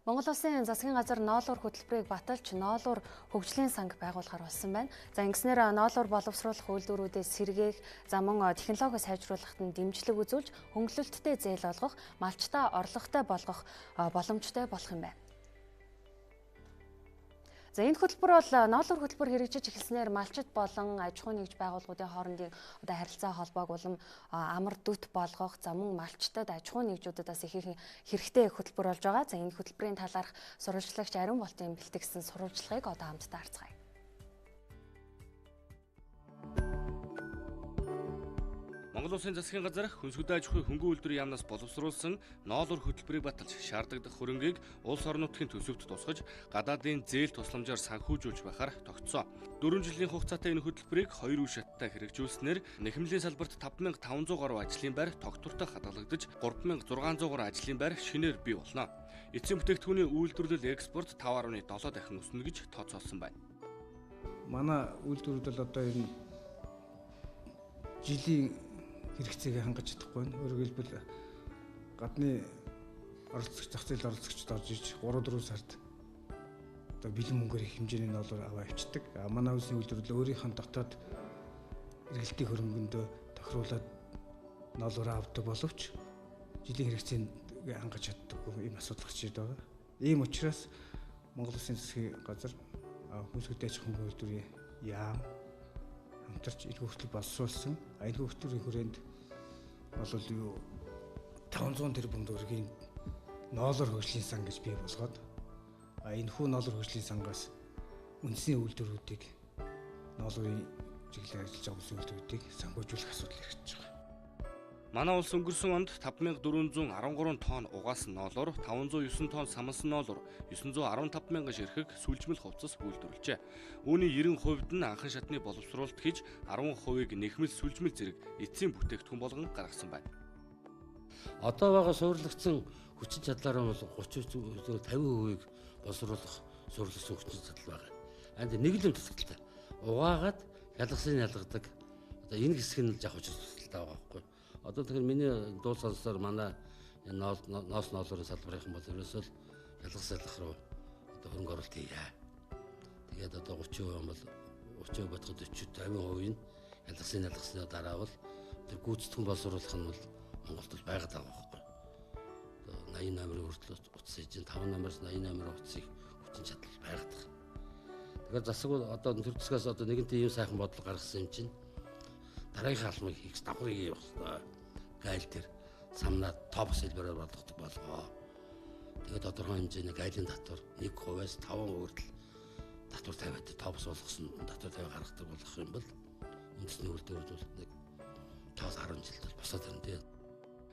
Монгол Улсын засгийн газар ноолуур хөтөлбөрийг баталж ноолуур хөгжлийн санг байгуулахаар болсон байна. За ингэснээр ноолуур боловсруулах үйлдвэрүүдээс сэргээх, за мөн технологи сайжруулахад нь дэмжлэг үзүүлж, хөнгөлөлттэй зээл олгох, малчтаа орлоготой болгох боломжтой болох юм байна. За энэ хөтөлбөр бол ноолуур хөтөлбөр хэрэгжиж эхэлснээр малчид болон аж ахуйн нэгж байгууллагуудын хоорондын харилцаа холбоог улам амар дүт болгох, за мөн малчтад аж ахуйн нэгжүүдээс ихээхэн хэрэгтэй хөтөлбөр болж байгаа. За энэ хөтөлбөрийн талаарх сурвалжлагч Ариун Болтын бэлтгэсэн сурвалжлагыг одоо хамтдаа харцгаая. Монгол Улсын засгийн газар хүнсгүдэн аж ахуй хөнгөн үйлдвэрийн яамнаас боловсруулсан ноолуур хөтөлбөрийг баталж шаардлагадах хөрөнгийг улс орон нутгийн төсөвт тусгаж гадаадын зээл тусламжаар санхүүжүүлж байхаар тогтсон. 4 жилийн хугацаатай энэ хөтөлбөрийг 2 үе шаттай хэрэгжүүлснээр нэхэмлийн салбарт 5500 гаруй ажлын байр тогтвортой хадгалагдаж 3600 гаруй ажлын байр шинээр бий болно. Эцсийн бүтээгдэхүүний үйлдвэрлэл экспорт 5.7 дахин өснө гэж тооцоолсон байна. Манай үйлдвэрүүд бол одоо энэ жилийн хэрэгцээг хангаж чадахгүй байна. Өөрөөр хэлбэл гадны оролцогч, зах зээл оролцогчд орж иж 3-4 сард одоо бэлэн мөнгөөр их хэмжээний ноолуур аваа авчдаг. Манай улсын үйлдвэрлэл өөрийнхөө дотоод эргэлтийн хөрөнгөндөө тохируулаад ноолуураа авдаг боловч жилийн хэрэгцээнд хангаж чаддаггүй ийм асуудал гарч ирээд байгаа. Ийм учраас Монгол Улсын засгийн газар хүнсгүдэн аж ахуйн үйлдвэрийн яам хамтарч энэ хөтөлбөр боловсруулсан. Энэ хөтөлбөрийн хүрээнд бол 500 тэрбум төгрөгийн ноолуур хөгжлийн сан гэж бий болгоод энэ хүү ноолуур хөгжлийн сангаас үндэсний үйлдвэрүүдийг ноолуурын чиглэлээр ажиллаж байгаа улсын үйлдвэрүүдийг санхүүжүүлэх асуудал эргэж байгаа. Манай улс өнгөрсөн онд 5413 тонн угаасан ноолуур, 509 тонн самсан ноолуур, 915 мянган ширхэг сүлжмэл хувцас үйлдвэрлэжээ. Үүний 90% нь анхан шатны боловсруулалт хийж 10%-ыг нэхмэл сүлжмэл зэрэг эцсийн бүтээгдэхүүн болгон гаргасан байна. Одоо байгаа суурилагдсан хүчин чадлаараа бол 30-50%-ийг боловсруулах суурилсан хүчин чадал байгаа. Энд нэг л юм төсөлтэй. Угаагаад ялгасын ялгадаг. Одоо энэ хэсэг нь жах хүчтэй байгаа байхгүй. Одоо тэгэхээр миний дуу сонсоор манай ноос ноолуурын салбарын бол ерөөсөө ялгас ялгах руу одоо хөрөнгө оруулалт хийе. Тэгээд одоо 30% бол 30% бодоход 40-50% нь ялгасны дараа бол тэр гүйцэтгэн боловсруулах нь бол Монголд бол байгаад байгаа байхгүй. Одоо 80 номерын хүртэл утас хийж 5 номероос 80 номерын утасыг хүчин чадал байгаад байгаа. Тэгэхээр засаг одоо төр засгаас одоо нэгэнтээ ийм сайхан бодол гаргасан юм чинь дараагийн албаны хийх давхрыг явах хэрэгтэй. Гайл дээр самнаа топ сэлбэрээр болгох болгоо. Тэгээд тодорхой хэмжээний гайлын татвар 1%-аас 5% хүртэл татвар тавиад топс болгосон татвар тавиа гаргадаг болох юм бол үндэсний үйлдвэрүүд бол нэг 5-10 жилд бол босоод ирнэ тийм.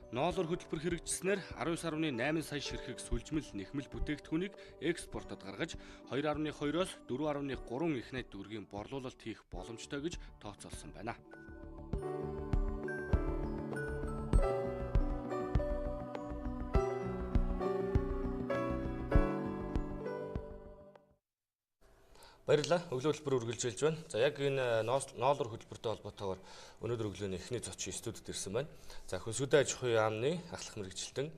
Ноолуур хөтөлбөр хэрэгжснээр 19.8 сая ширхэг сүлжмэл нэхмэл бүтээгдэхүүнийг экспортод гаргаж 2.2-оос 4.3 их найт төгрөгийн борлуулалт хийх боломжтой гэж тооцоолсон байна. Баярлалаа. Өглөө хөтөлбөр үргэлжлүүлж байна. За яг энэ ноолуур хөтөлбөртэй холбоотойгоор өнөөдөр өглөөний эхний зочин студид ирсэн байна. За хүнсгүдэн аж ахуйн яамны ахлах мэрэгчлэн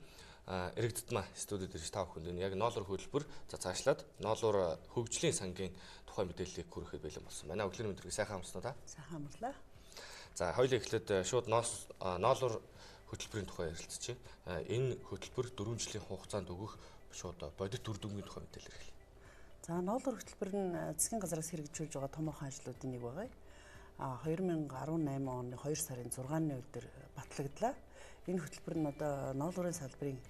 Эрэгддмаа студид ирж та бүхэнд яг ноолуур хөтөлбөр цаашлаад ноолуур хөгжлийн сангийн тухай мэдээллийг хүрэхэд бэлэн болсон байна. Өглөөний мэдрэг сайхан амарсан уу та? Сайхан амарлаа. За хоёул эхлээд шууд ноолуур хөтөлбөрийн тухай ярилцчих. Энэ хөтөлбөр 4 жилийн хугацаанд өгөх шууд бодит үр дүнгийн тухай мэдээлэл хэлье. За ноолуур хөтөлбөр нь засгийн газраас хэрэгжүүлж байгаа томоохон ажлуудын нэг байгаа. 2018 оны 2 сарын 6-ны үйл дээр батлагдлаа. Энэ хөтөлбөр нь одоо ноолуурын салбарын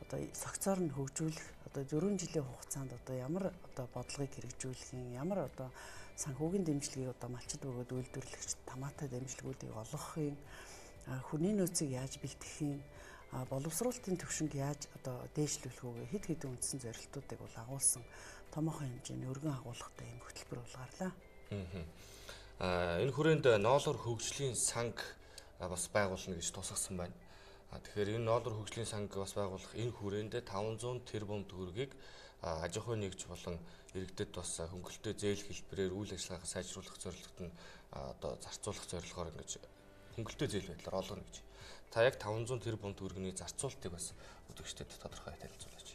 одоо согцоор нь хөгжүүлэх одоо 4 жилийн хугацаанд одоо ямар одоо бодлогыг хэрэгжүүлэх юм, ямар одоо санхүүгийн дэмжлэгийг одоо малчид бөгөөд үйлдвэрлэгч тамаатай дэмжлэгүүдийг олгохын, хүний нөөцийг яаж бэлтгэхийн, боловсруулалтын төвшинг яаж одоо дээшлүүлэх үгээ хэд хэдэн үндсэн зорилтуудыг бол агуулсан томоохон хэмжээний өргөн агуулгатай юм хөтөлбөр болгарлаа. Энэ хүрээнд ноолуур хөгжлийн санг бас байгуулна гэж тусгасан байна. Тэгэхээр энэ ноолуур хөгжлийн санг бас байгуулах энэ хүрээнд 500 тэрбум төгрөгийг аж ахуйн нэгж болон иргэдэд бас хөнгөлөлтөө зээл хэлбэрээр үйл ажиллагааг сайжруулах зорилгот нь одоо зарцуулах зорилгоор ингэж хөнгөлөлтөө зээл байдлаар олгоно гэж. Та яг 500 тэрбум төгрөгийн зарцуулалтыг бас үзэгчдэд тодорхой танилцуулаач.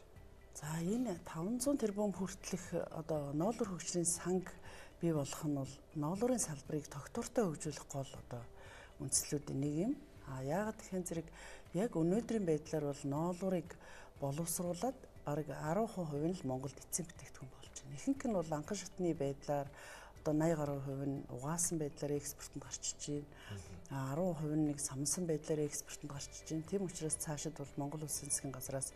За энэ 500 тэрбум хүртэлх одоо ноолур хөгжлийн санг бий болох нь бол ноолурын салбарыг тогтвортой хөгжүүлэх гол одоо үндслүүдийн нэг юм. Яагаад гэхээр зэрэг яг өнөөдрийн байдлаар бол ноолурыг боловсруулад бараг 10% нь л Монголд эцсийн бүтээгдэхүүн болж байна. Ихэнх нь бол анхан шатны байдлаар одоо 80 гаруй хувь нь угаасан байдлаар экспортод гарчиж байна. 10% нь нэг самсан байдлаар экспортод гарчиж байна. Тийм учраас цаашид бол Монгол Улсын засгийн газраас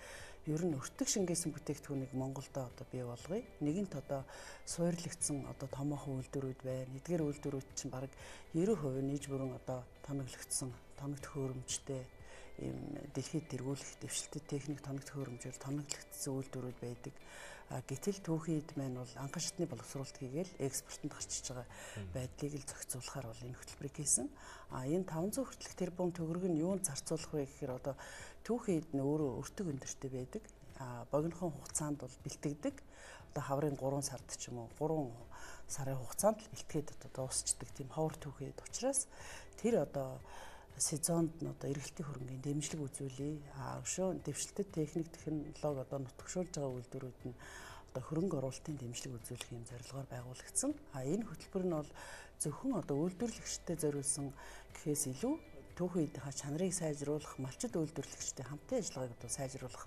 ер нь өртөг шингээсэн бүтээгдэхүүнийг Монголд одоо бий болгоё. Нэгэнт одоо суурлагдсан одоо томоохон үйлдвэрүүд байна. Эдгээр үйлдвэрүүд чинь бараг 90% нийж бүрэн одоо тоноглогдсон, тоног төхөөрөмжтэй ийм дэлхийд тэргүүлэх дэвшилтэд техник тоног төхөөрөмжөөр тоноглогдсон үйлдвэрүүд байдаг. Гэтэл түүхийд маань бол анхан шатны боловсруулалт хийгээл экспортод гарчиж байгаа байдлыг л зохицуулахаар бол энэ хөтөлбөрийг хийсэн. Энэ 500 хүртэлх тэрбум төгрөг нь юунд зарцуулах вэ гэхээр одоо түүхийд нь өөрөө өртөг өндөртэй байдаг. Богинохон хугацаанд бол бэлтгэдэг. Одоо хаврын 3 сард ч юм уу 3 сарын хугацаанд л бэлтгээд одоо дуусчдаг тийм ховор түүхийд учраас тэр одоо сезонд нь одоо эргэлтийн хөрөнгөний дэмжлэг үзүүлээ. Өшөө дэвшилтэд техник технологи одоо нутагшуулж байгаа үйлдвэрүүд нь одоо хөрөнгө оруулалтын дэмжлэг үзүүлэх юм зорилгоор байгуулагдсан. Энэ хөтөлбөр нь бол зөвхөн одоо үйлдвэрлэгчтэй зориулсан гэхээс илүү түүхийдийнхаа чанарыг сайжруулах, малчид үйлдвэрлэгчтэй хамтын ажиллагааг одоо сайжруулах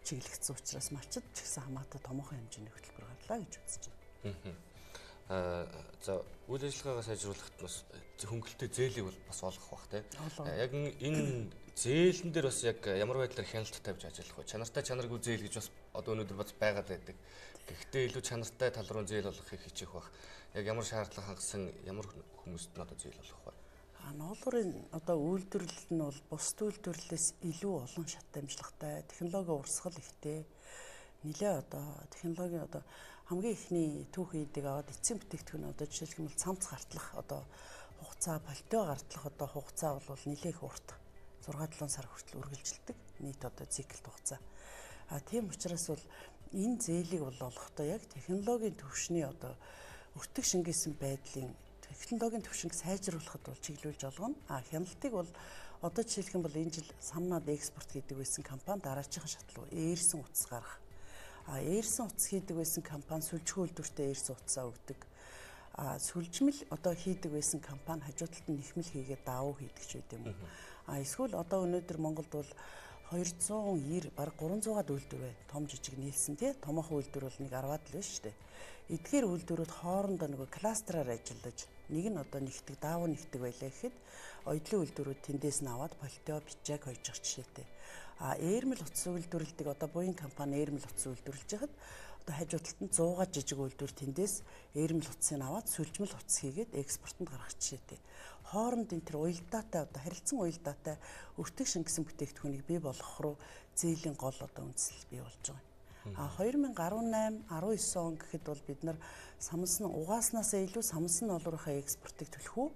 чиглэгдсэн учраас малчид ч гэсэн хамаатай томоохон хэмжээний хөтөлбөр гарлаа гэж үзэж байна. За үйл ажиллагаагаа сайжруулахад бас хөнгөлөлтөй зээлийг бол бас олгох бах тийм. Яг энэ зээлэн дээр бас яг ямар байдлаар хяналт тавьж ажиллах вэ? Чанартай чанаргүй зээл гэж бас одоо өнөөдөр бас байгаад байдаг. Гэхдээ илүү чанартай тал руу зээл олгохыг хичээх бах. Яг ямар шаардлага хангасан ямар хүмүүст нь одоо зээл олгох вэ? Ноолурын одоо үйлдвэрлэл нь бол бусад үйлдвэрлэлээс илүү олон шат дамжлагтай, технологийн урсгал ихтэй. Нилээ одоо технологийн одоо хамгийн ихний түүхийдийг аваад эцсийн бүтээгдэхүүн одоо жишээлх юм бол цамц гартлах одоо хугацаа, пальто гартлах одоо хугацаа бол нилээх урт 6-7 сар хүртэл үргэлжилдэг нийт одоо циклд хугацаа. Тийм учраас бол энэ зээлийг бол олохдоо яг технологийн түвшний одоо өртөг шингээсэн байдлын технологийн түвшинг сайжруулахад бол чиглүүлж олгоно. Хяналтыг бол одоо жишээлх юм бол энэ жил самнаад экспорт хийдэг байсан компани дараачихын шатлуу ээрсэн утас гаргах. Ээрсэн утас хийдэг байсан компани сүлжгүй үйлдвэртээ ээрсэн утасаа өгдөг. Сүлжмэл одоо хийдэг байсан компани хажуудалд нь нэхмэл хийгээд даав хийдэг ч үгүй юм уу. Эсвэл одоо өнөөдөр Монголд бол 290 бараг 300-аад үйлдвэр байна. Том жижиг нийлсэн тий. Томоохон үйлдвэр бол нэг 10-аад л байна шүү дээ. Эдгээр үйлдвэрүүд хоорондоо нөгөө кластераар ажиллаж нэг нь одоо нэгтгэг даав нэгтгэг байлаа гэхэд оёдлын үйлдвэрүүд тэндээс нь аваад пальто бичээг хойж ах жишээтэй. Ээрмэл утас үйлдвэрлэдэг одоо буян компани ээрмэл утас үйлдвэрлэж байхад одоо хажуудалд нь 100-аад жижиг үйлдвэр тэндээс ээрмэл утсыг аваад сүлжмэл утас хийгээд экспортод гаргах жишээтэй. Хооронд энэ төр уялдаатай одоо харилцан уялдаатай өртөг шингэсэн бүтээгдэхүүнийг бий болгох руу зээлийн гол одоо үндсэл бий болж байгаа. 2018, 19 он гэхэд бол бид нар самсан угааснаас илүү самсан ноолуурынхаа экспортыг төлөх үү?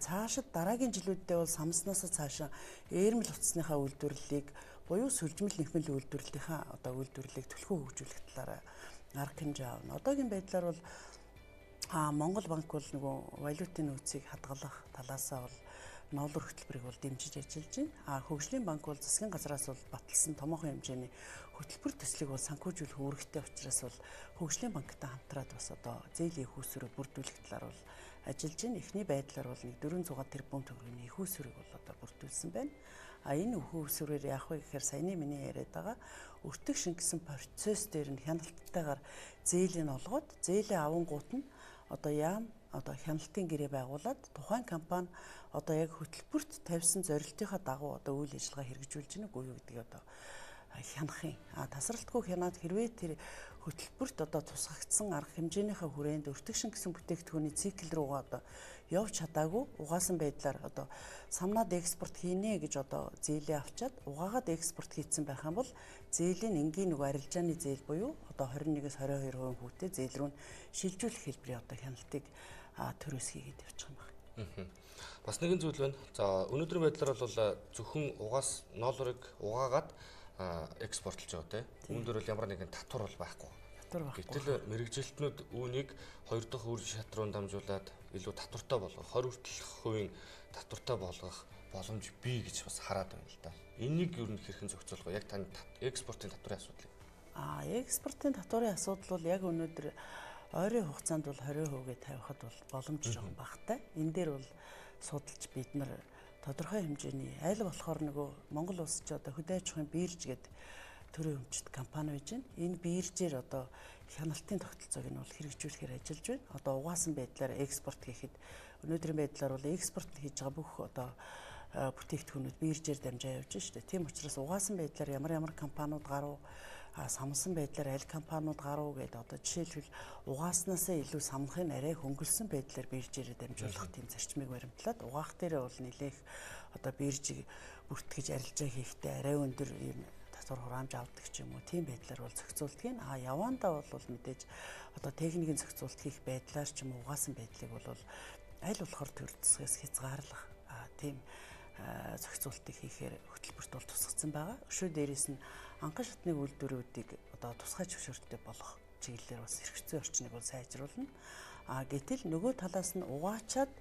Цаашид дараагийн жилүүдэд бол самснаас цаашаа ээрмэл утасныхаа үйлдвэрлэлийг буюу сүлжмэл нэхмэл үйлдвэрлэлийнхаа одоо үйлдвэрлэлийг төлхөө хөгжүүлэх талаараа арга хэмжээ авна. Одоогийн байдлаар бол Монгол банк бол нөгөө валютын нөөцийг хадгалах талаасаа бол ноолур хөтөлбөрийг бол дэмжиж ажиллаж байна. Хөгжлийн банк бол засгийн газраас бол баталсан томоохон хэмжээний хөтөлбөр төслийг бол санхүүжүүлэх үүрэгтэй учраас бол хөгжлийн банктай хамтраад бас одоо зээлийн их усүрийг бүрдүүлэх талаар бол ажиллаж байна. Эхний байдлаар бол нэг 400 тэрбум төгрөгийн их усүрийг бол одоо бүрдүүлсэн байна. Энэ их усүрээр яах вэ гэхээр саяны миний яриад байгаа өртөг шингэсэн процесс дээр нь хяналттайгаар зээлийн олгоод зээлийн авангуут нь одоо одоо хяналтын гэрээ байгуулад тухайн компани одоо яг хөтөлбөрт тавьсан зорилтынхаа дагуу одоо үйл ажиллагаа хэрэгжүүлж байна уу гэдгийг одоо хянахын тасралтгүй хянаад хэрвээ тэр хөтөлбөрт одоо тусгагдсан арга хэмжээнийхээ хүрээнд өртөг шингэсэн бүтээгдэхүүний цикл руугаа одоо явж чадаагүй угаасан байдлаар одоо самнаад экспорт хийнэ гэж одоо зээлээ авчаад угаагаад экспорт хийцэн байх юм бол зээлийн энгийн нөгөө арилжааны зээл буюу одоо 21-с 22% хүүтэй зээл рүү шилжүүлэх хэлбэрийн одоо хяналтыг төрөөс хийгээд явчих юм байна. Бас нэгэн зүйл байна. За өнөөдрийн байдлаар бол зөвхөн угаас ноолурыг угаагаад экспортлж байгаа тийм. Үүн дээр бол ямар нэгэн татвар бол байхгүй. Гэтэл мэрэгжилтнүүд үүнийг 2 дахь үр шат руу дамжуулаад илүү татвартай болгох, 20 хүртэлх % татвартай болгох боломж бий гэж бас хараад байна л да. Энийг юу нэг хэрхэн зохицуулах вэ? Яг тань экспортын татварын асуудал. Экспортын татварын асуудал бол яг өнөөдөр ойрын хугацаанд бол 20% тавихад бол боломж жоохон багтай. Энэ дээр бол судалж бид нар тодорхой хэмжээний аль болохоор нөгөө Монгол улс ч одоо хөдөө аж ахуйн бирж гэдэг төрийн өмчт компани байж байна. Энэ биржээр одоо хяналтын тогтолцоог нь бол хэрэгжүүлэхээр ажиллаж байна. Одоо угаасан байдлаар экспорт хийхэд өнөөдрийн байдлаар бол экспорт хийж байгаа бүх одоо бүтээгдэхүүнүүд биржээр дамжаа явж байна шүү дээ. Тийм учраас угаасан байдлаар ямар компаниуд гарав, самсан байдлаар аль компаниуд гарав гэдэг одоо жишээлбэл угааснаас илүү самнахын арай хөнгөлсөн байдлаар биржээр дамжуулах тийм зарчмыг баримтлаад угаах дээр бол нэлээх одоо биржийг бүртгэж арилжаа хийхдээ арай өндөр ийм татвар хураамж авдаг ч юм уу тийм байдлаар бол зохицуулдаг. Явандаа бол мэдээж одоо техникийн зохицуулт хийх байдлаар ч юм уу угаасан байдлыг бол аль болохоор төр засгаас хязгаарлах тийм зохицуултыг хийхээр хөтөлбөрт бол тусгацсан байгаа. Өшөө дээрээс нь анхан шатны үйлдвэрүүдийг одоо тусгай зөвшөөрөлтөй болох чиглэлээр бас хэрэгцээ орчныг бол сайжруулна. Гэтэл нөгөө талаас нь угаачаад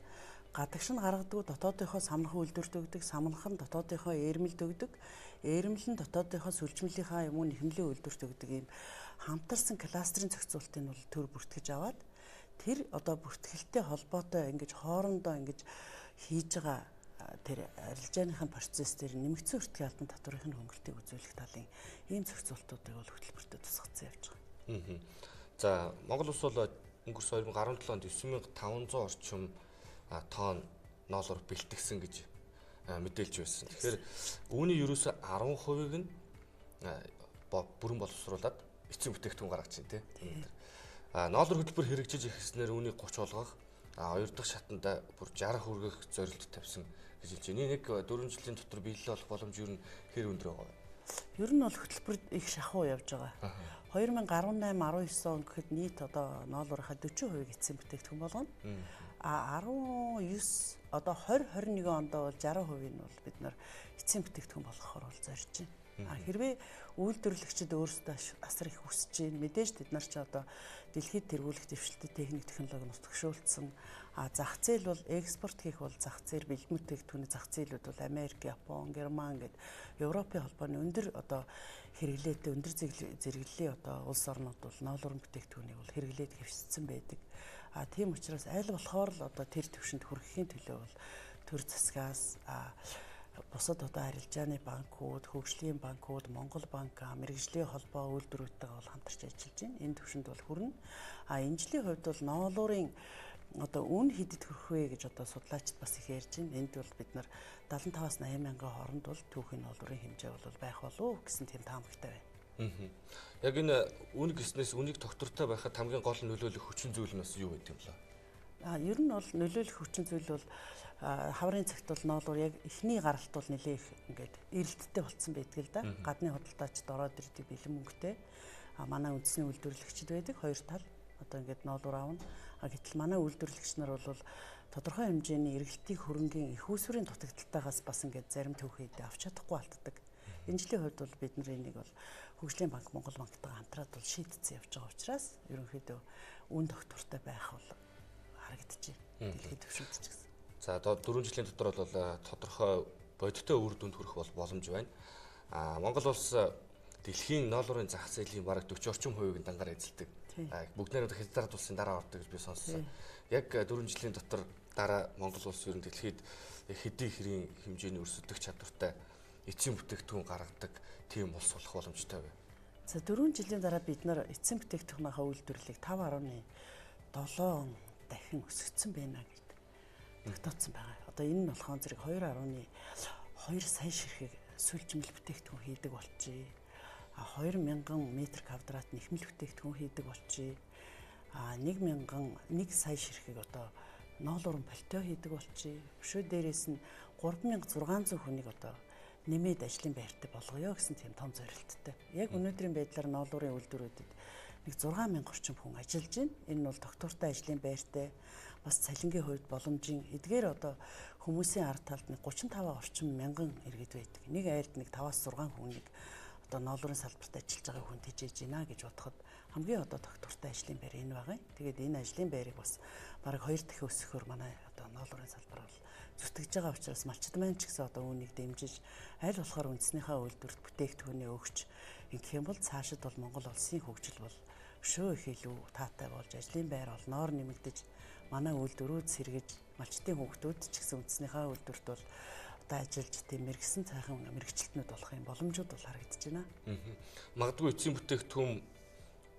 гадагш нь гаргадаг дотоодынхоо самнах үйлдвэрт өгдөг, самнах нь дотоодынхоо эрмэлд өгдөг, эрмэл нь дотоодынхоо сүлжмэлийнхаа юм уу нэхэмлийн үйлдвэрт өгдөг ийм хамтарсан кластерын зохицуултыг нь бол төр бүртгэж аваад тэр одоо бүртгэлтэй холбоотой ингэж хоорондоо ингэж хийж байгаа тэр арилжааныхын процесс дээр нэмэгдсэн өртгийн албан татварын хөнгөлтийг үзүүлэх талын ийм зохицуултуудыг бол хөтөлбөртөд тусгацсан явж байгаа. За Монгол улс бол өнгөрсөн 2017 онд 9500 орчим тонн ноолор бэлтгэсэн гэж мэдээлж байсан. Тэгэхээр үүний ерөөсө 10%-ийг нь бүрэн боловсруулад эцсийн бүтээгдэхүүн гаргаж байна тийм. Ноолор хөтөлбөр хэрэгжиж эхэлснээр үүнийг 30 болгох, хоёр дахь шатанда бүр 60 хүргэх зорилт тавьсан гэж хэлж байна. Нэг 4 жилийн дотор биелэл болох боломж юу н хэр өндөр байгаа вэ? Ер нь бол хөтөлбөр их шахуу явж байгаа. 2018-19 он гэхэд нийт одоо ноолорынхаа 40% эцсийн бүтээгдэхүүн болгоно. 19 одоо 2021 онд бол 60% нь бол бид нар эцсийн бүтээгдэхүүн болгохоор бол зорж байна. Хэрвээ үйлдвэрлэгчид өөрсдөө асар их хүсэж байна. Мэдээж бид нар ч одоо дэлхийд тэргүүлэх дэвшилтэд техник технологи нь төгшөөлсөн. Зах зээл бол экспорт хийх бол зах зээл бэлэн бүтээгдэхүүний зах зээлүүд бол Америк, Япон, Герман гэд Европын холбооны өндөр одоо хэрэглээтэй өндөр зэрэглэлийн одоо улс орнууд бол ноолорын бүтээгдэхүүнийг бол хэрэглээд хэвшсэн байдаг. Тийм учраас аль болохоор л одоо тэр төвшөнд хүрэхийн төлөө бол төр засгаас бусад одоо арилжааны банкуд, хөгжлийн банкуд, Монгол банк, мэрэгжлийн холбоо үйлдвэрүүдтэйгээ бол хамтарч ажиллаж байна. Энэ төвшөнд бол хүрнэ. Энэ жилийн хувьд бол ноолуурын одоо үн хэдэд хүрэх вэ гэж одоо судлаачид бас их ярьж байна. Энд бол бид нар 75-аас 80 мянган хооронд бол түүхийн ноолуурын хэмжээ бол байх болов гэсэн тийм таамагтай байна. Яг энэ үн гэснээс үнийг тогтвортой байхад хамгийн гол нөлөөлөх хүчин зүйл нь бас юу гэдэг юм бэ? Ер нь бол нөлөөлөх хүчин зүйл бол хаврын цагт бол ноолуур яг эхний гаралт бол нэлээх ингээд эрэлттэй болцсон байдаг л да. Гадны худалдаачид ороод ирдэг бэлэн мөнгөтэй. Манай үндэсний үйлдвэрлэгчид байдаг хоёр тал. Одоо ингээд ноолуур аавна. Гэтэл манай үйлдвэрлэгч нар бол тодорхой хэмжээний эргэлтийн хөрөнгийн их усврын дутагдaltaагаас бас ингээд зарим төвхөд авч чадахгүй алддаг. Энэ жилийн хувьд бол бид нар энийг бол Хөгжлийн банк, Монгол банктайгаа хамтраад бол шийдсэн явж байгаа учраас ерөнхийдөө үн тогтвортой байх бол харагдаж байна. Дэлхийд төвшөлт ч гэсэн. За одоо 4 жилийн дотор бол тодорхой бодиттой үр дүнд хүрэх бол боломж байна. Монгол улс дэлхийн ноолуурын зах зээлийн бараг 40 орчим хувийг дангаар эзэлдэг. Бүгд нэр хязгаар улсын дараа ордог гэж би сонссон. Яг 4 жилийн дотор дараа Монгол улс ер нь дэлхийд хэдий хэрийн хэмжээний өрсөлдөх чадвартай эцсийн бүтээгдэхүүн гаргадаг тийм улс болох боломжтой байна. За 4 жилийн дараа бид нар эцсийн бүтээгдэхүүнийхээ үйлдвэрлэлийг 5.7 дахин өсгөцсөн байна гэдэг тогтооцсон байгаа. Одоо энэ нь болохон зэрэг 2.2 сая ширхэг сүлжмэл бүтээгдэхүүн хийдэг болчихъя. 2000 м2 нэхмэл бүтээгдэхүүн хийдэг болчихъя. 1 сая ширхэг одоо ноолуурын пальто хийдэг болчихъя. Өшөө дээрээс нь 3600 хүнийг одоо нэмээд ажлын байртай болгоё гэсэн тийм том зорилттой. Яг өнөөдрийн байдлаар ноолуурын үйлдвэрүүдэд нэг 6000 орчим хүн ажиллаж байна. Энэ нь бол доктортой ажлын байртай бас цалингийн хувьд боломжийн эдгээр одоо хүмүүсийн ард талд нэг 35 орчим мянган иргэд байдаг. Нэг айлд нэг 5-аас 6 хүнийг одоо ноолуурын салбарт ажиллаж байгаа хүн тэжээж байна гэж бодоход хамгийн одоо доктортой ажлын байр энэ байгаа. Тэгээд энэ ажлын байрыг бас бараг 2 дахин өсгөхөөр манай одоо ноолуурын салбар бол зүтгэж байгаа учраас малчид маань ч гэсэн одоо үүнийг дэмжиж аль болохоор үндэснийхээ үйлдвэрт бүтээгдэхүүнээ өгч Ингэх юм бол цаашид бол Монгол улсын хөгжил бол өшөө их илүү таатай болж ажлын байр олноор нэмэгдэж манай үйлдвэрүүд сэргэж малчтын хүүхдүүд ч гэсэн үндэснийхээ үйлдвэрт бол одоо ажиллаж тийм мэрэгсэн цайхан мэрэгчлэтнүүд болох юм боломжууд бол харагдаж байна. Магадгүй эцсийн бүтээгдэхүүн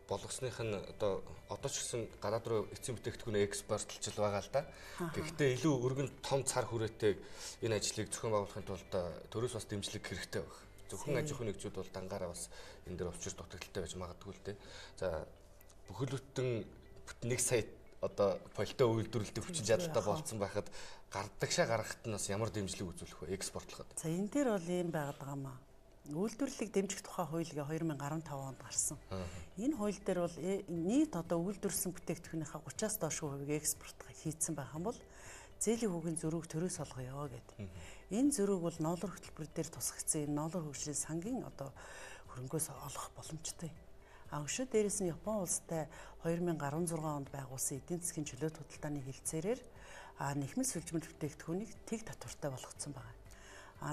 болгосных нь одоо ч гэсэн гадаад руу эцсийн бүтээгдэхүүнээ экспортлж байгаа л да. Гэхдээ илүү өргөн том цар хүрээтэй энэ ажлыг зохион байгуулахын тулд төрөөс бас дэмжлэг хэрэгтэй байна. Зөвхөн аж ахуйн нэгжүүд бол дангаараа бас энэ дээр учир дутагдaltaй байж магадгүй л дээ. За бүхэл бүтэн 1 сая политой үйлдвэрлэдэг хүчин чадалтай болцсон байхад гардагшаа гаргахад нь бас ямар дэмжлэг үзүүлэх вэ экспортлоход? За энэ дээр бол ийм байгаад байгаа маа. Үйлдвэрлэлийг дэмжих тухай хуулийг 2015 онд гарсан. Энэ хууль дээр бол нийт үйлдвэрлэсэн бүтээгдэхүүнийхээ 30-аас доош хувийг экспорт хийцэн байх юм бол зээлийн хүүгийн зөрүүг төрөөс олгоё гэдэг. Энэ зөрүүг бол ноолор хөтөлбөр дээр тусгагдсан энэ ноолор хөгжлийн сангийн хөрөнгөөс олох боломжтой. Өшөө дээрээс нь Япон улстай 2016 онд байгуулсан эдийн засгийн чөлөөт худалдааны хэлтсээрээр нэхмэл сүлжмэл бүтээгдэхүүнийг тэг татвартай болгоцсон байна.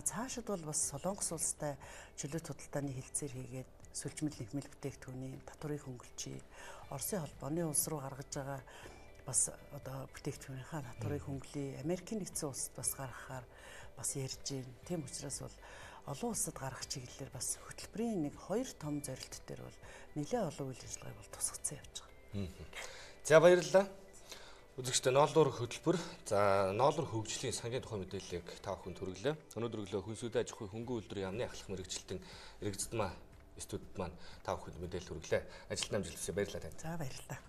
Цаашид бол бас Солонгос улстай чөлөөт худалдааны хэлтсээр хийгээд сүлжмэл нэхмэл бүтээгдэхүүний татварыг хөнгөлчий. Оросын холбооны улс руу гаргаж байгаа бас бүтээгдэхүүнийхээ татварыг хөнгөлөе. Америкийн нэгдсэн улсад бас гаргахаар бас ярьж байна. Тийм учраас бол олон улсад гарах чиглэлээр бас хөтөлбөрийн 2 том зорилт дээр бол нэлээд олон үйл ажиллагааг бол тусгацсан явж байгаа. За баярлалаа. Үзэгчдээ ноолуур хөтөлбөр, за ноолуур хөгжлийн сангийн тухай мэдээллийг та бүхэнд хүргэлээ. Өнөөдөр өглөө Хүнсүдэ аж ахуйн хөнгөн үйлдвэрийн яамны ахлах мэрэгчлэлтийн эрэгзэдмаа студид маань та бүхэнд мэдээлэл хүргэлээ. Ажилтны амжилт хүсье, баярлалаа танд. За баярлалаа.